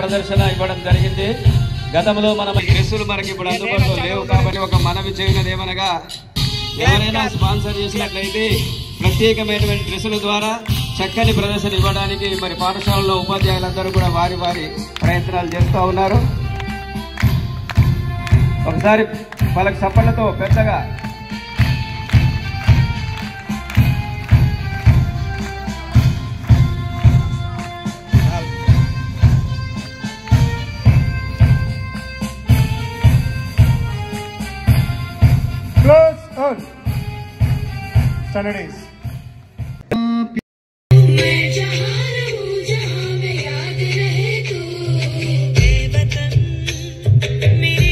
ప్రదర్శన ఇవ్వడం జరిగింది. గతంలో మనం డ్రెస్సులు మనకి ఇప్పుడు అందుబాటులో లేవు కాబట్టి ఒక మనవి చేయనదేమనగా ఎవరైనా స్పాన్సర్ చేసినట్లయితే ప్రత్యేకమైనటువంటి డ్రెస్సుల ద్వారా చక్కని ప్రదర్శన ఇవ్వడానికి మరి పాఠశాలలో ఉపాధ్యాయులందరూ కూడా వారి వారి ప్రయత్నాలు చేస్తూ ఉన్నారు. ఒకసారి వాళ్ళకి చప్పట్లతో పెద్దగా Saturdays. भी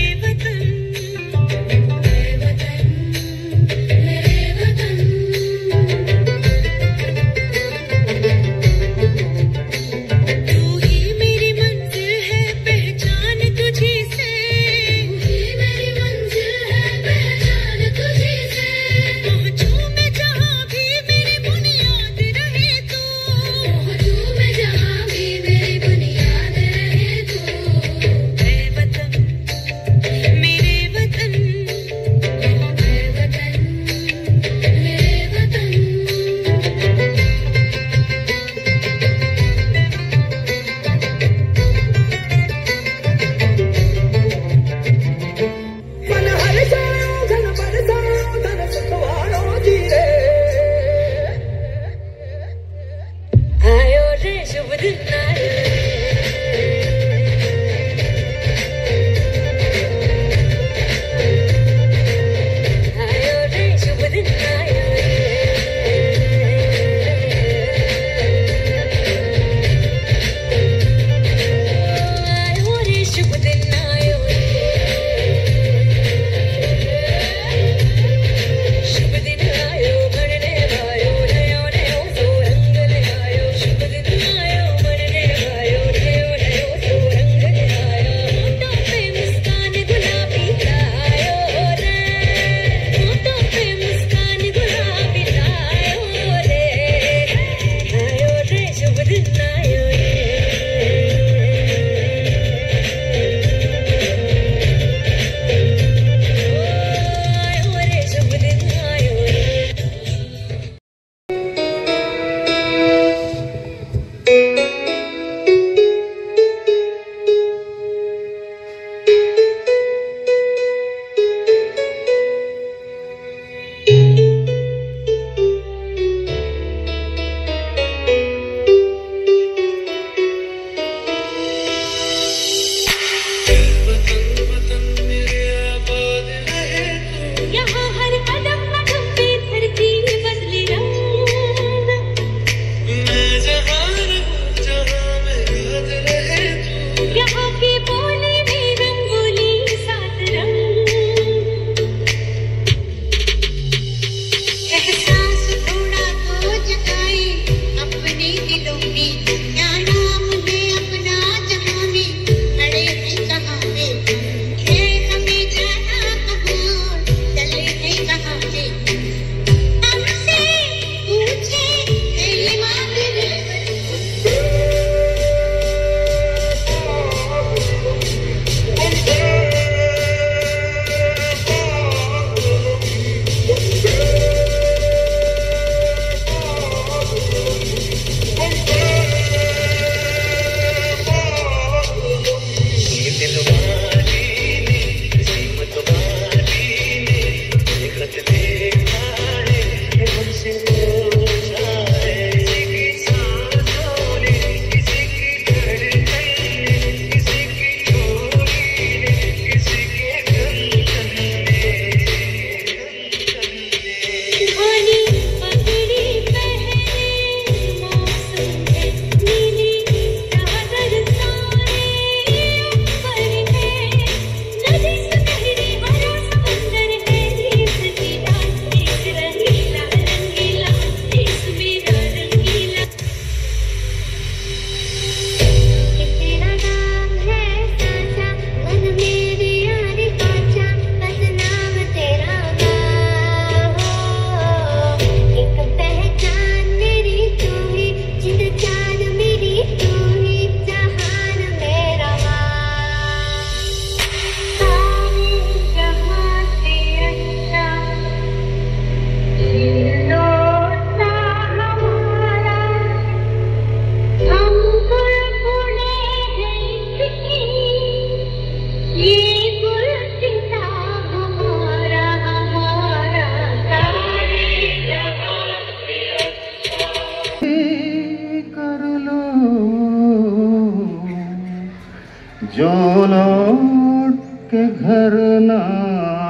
घर न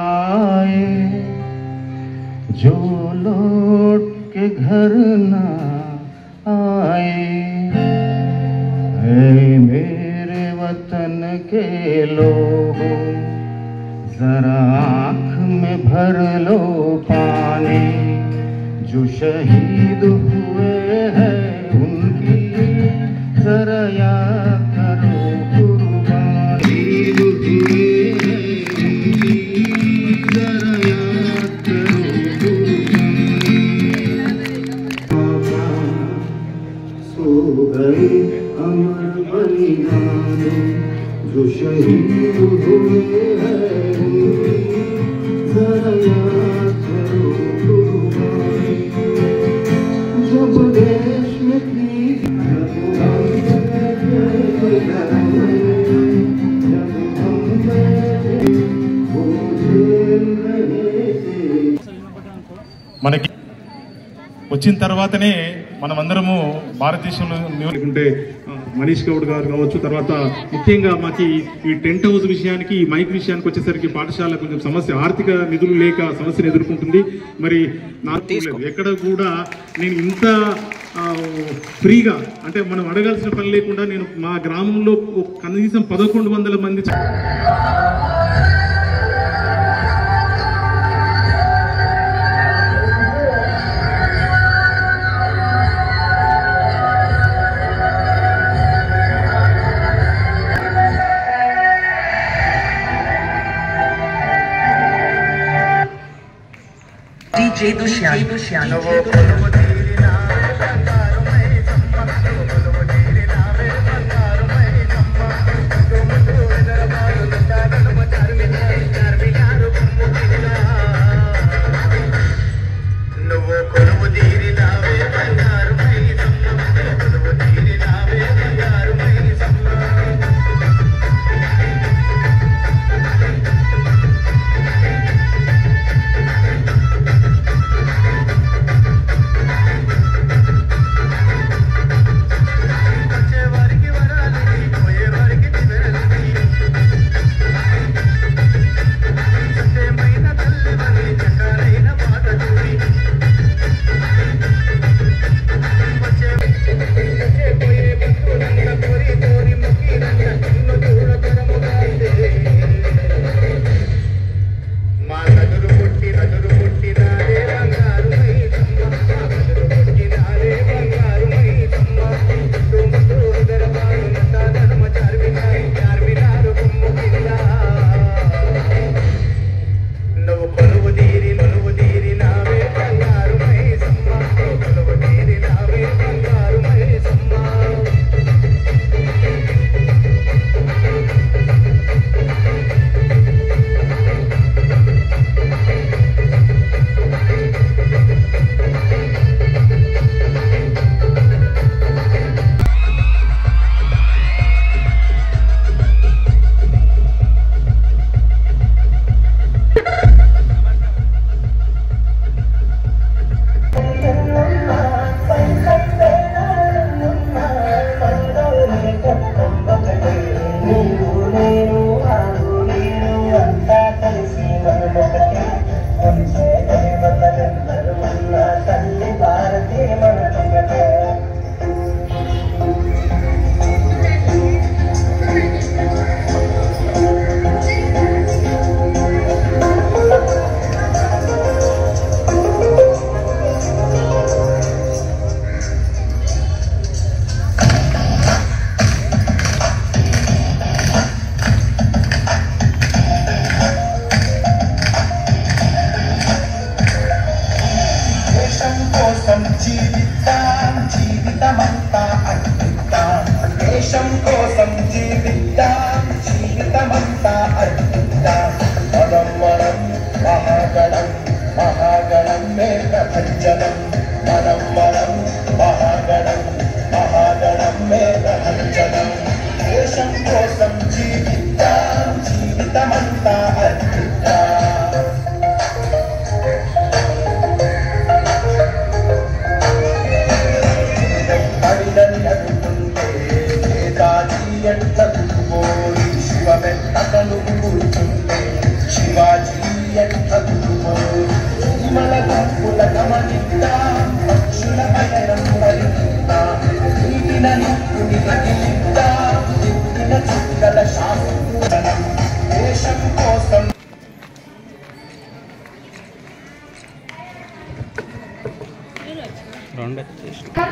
आए, जो लौट के घर न आए। ऐ मेरे वतन के लोगों, जरा आँख में भर लो पानी, जो शहीद हुए हैं उनकी जरा याद करो कुर्बानी, हुए हैं उनकी जरा याद करो कुर्बानी। सो गए अमर बलिदान, जो शहीद हुए हैं उनकी जरा याद करो कुर्बानी। जब देश में थी మనకి వచ్చిన తర్వాతనే మనమందరము భారతదేశంలో లేకుంటే మనీష్ గౌడ్ గారు కావచ్చు, తర్వాత ముఖ్యంగా మాకు ఈ టెంట్ హౌస్ విషయానికి, ఈ మైక్ విషయానికి వచ్చేసరికి పాఠశాల కొంచెం సమస్య, ఆర్థిక నిధులు లేక సమస్యను ఎదుర్కొంటుంది. మరి నాకు ఎక్కడ కూడా నేను ఇంత ఫ్రీగా, అంటే మనం అడగాల్సిన పని లేకుండా నేను మా గ్రామంలో కనీసం 1100 మంది DJ Luciano.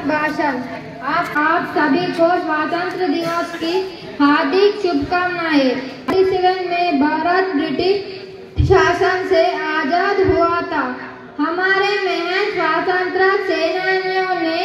भाषण आप सभी को स्वतंत्र दिवस की हार्दिक शुभकामनाएं। 47 में भारत ब्रिटिश शासन से आजाद हुआ था। हमारे महान स्वतंत्रता सेनानियों ने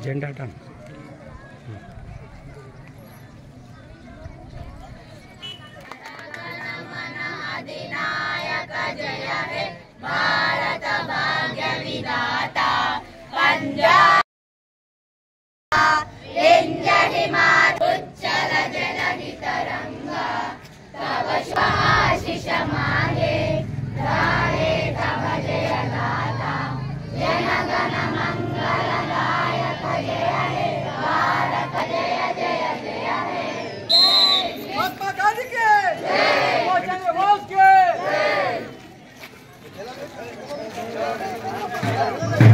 జెండా अधिनायक जय हे भारत भाग्य विधाता पंजाब उच्चल जलधि तरंगा तव आशीष मांगे गाहे तव जय गाथा जन गण मंगल दायक जय हे भारत जय जय जय हे महात्मा गांधी के जय।